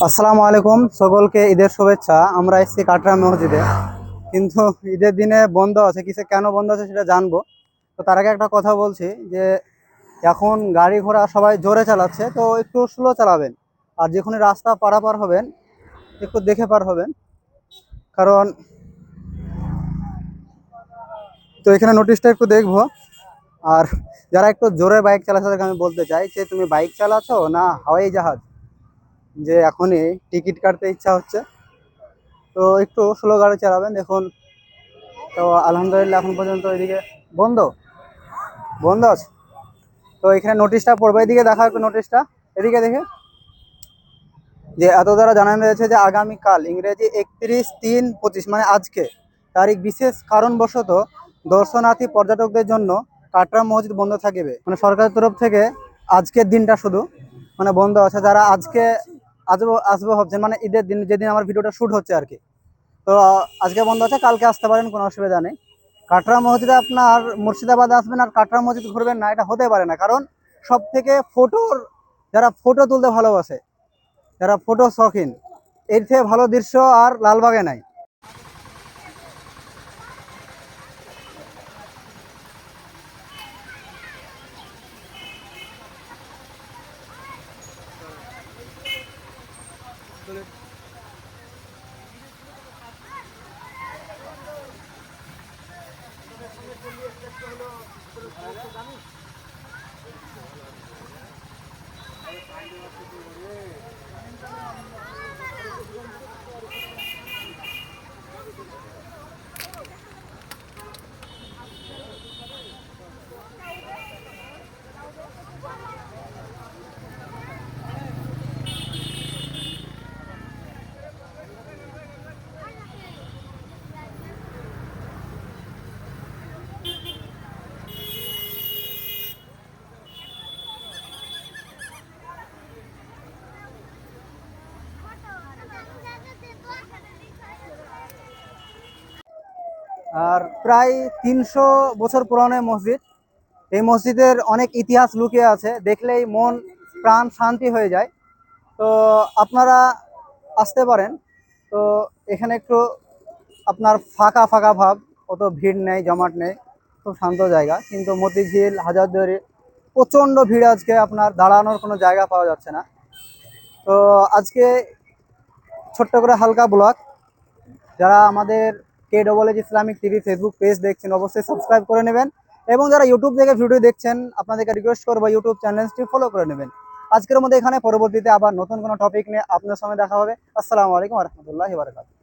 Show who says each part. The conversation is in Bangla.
Speaker 1: আসসালামু আলাইকুম, সকলকে ঈদের শুভেচ্ছা। আমরা এসেছি কাটরা মসজিদে, কিন্তু ঈদের দিনে বন্ধ আছে। কেন বন্ধ আছে সেটা জানবো। তো তার আগে একটা কথা বলছি যে এখন গাড়ি ঘোড়া সবাই জোরে চালাচ্ছে, তো একটু স্লো চালাবেন। আর যখন রাস্তা পারাপার হবেন একটু দেখে পার হবেন, কারণ তো এখানে নোটিশটা একটু দেখবো। আর যারা একটু জোরে বাইক চালাচ্ছে তাদেরকে আমি বলতে চাই যে তুমি বাইক চালাচ্ছো না হাওয়াই জাহাজ, যে এখনই টিকিট কাটতে ইচ্ছা হচ্ছে। তো একটু স্লো গাড়ি চালাবেন। দেখুন, তো আলহামদুলিল্লাহ এখন পর্যন্ত এদিকে বন্ধ বন্ধ আছে। তো এখানে নোটিশটা পড়বে, এদিকে দেখা একটু নোটিশটা, এদিকে দেখে যে এত দ্বারা জানানো রয়েছে যে আগামীকাল ইংরেজি 31/3/25 মানে আজকে তারিখ বিশেষ কারণবশত দর্শনার্থী পর্যটকদের জন্য কাটরা মসজিদ বন্ধ থাকবে। মানে সরকারের তরফ থেকে আজকের দিনটা শুধু মানে বন্ধ আছে। যারা আজকে আসবো আসবো ভাবছেন, মানে ঈদের দিন যেদিন আমার ভিডিওটা শ্যুট হচ্ছে আর কি, তো আজকে বন্ধ আছে, কালকে আসতে পারেন, কোনো অসুবিধা নেই। কাটরা মসজিদে আপনার মুর্শিদাবাদ আসবেন আর কাটরা মসজিদ ঘুরবেন না, এটা হতে পারে না। কারণ সব থেকে যারা ফটো তুলতে ভালোবাসে, যারা ফটো শখিন, এর থেকে ভালো দৃশ্য আর লালবাগে নাই। আর প্রায় 300 বছর পুরানো মসজিদ। এই মসজিদের অনেক ইতিহাস লুকিয়ে আছে, দেখলেই মন প্রাণ শান্তি হয়ে যায়। তো আপনারা আসতে পারেন। তো এখানে একটু আপনার ফাঁকা ফাঁকা ভাব, অত ভিড় নেই, জমাট নেই, খুব শান্ত জায়গা। কিন্তু মতিঝিল, হাজারদুয়ারি প্রচণ্ড ভিড়, আজকে আপনার দাঁড়ানোর কোনো জায়গা পাওয়া যাচ্ছে না। তো আজকে ছোট্ট করে হালকা ব্লগ। যারা আমাদের KEES Islamic TV Facebook page দেখছেন অবশ্যই সাবস্ক্রাইব করে নেবেন, এবং যারা ইউটিউব থেকে ভিডিও দেখছেন আপনাদেরকে রিকোয়েস্ট করবো ইউটিউব চ্যানেলটি ফলো করে নেবেন। আজকের মধ্যে এখানে, পরবর্তীতে আবার নতুন কোনো টপিক নিয়ে আপনার সঙ্গে দেখা হবে। আসসালামু আলাইকুম ওয়া রাহমাতুল্লাহি ওয়া বারাকাতুহু।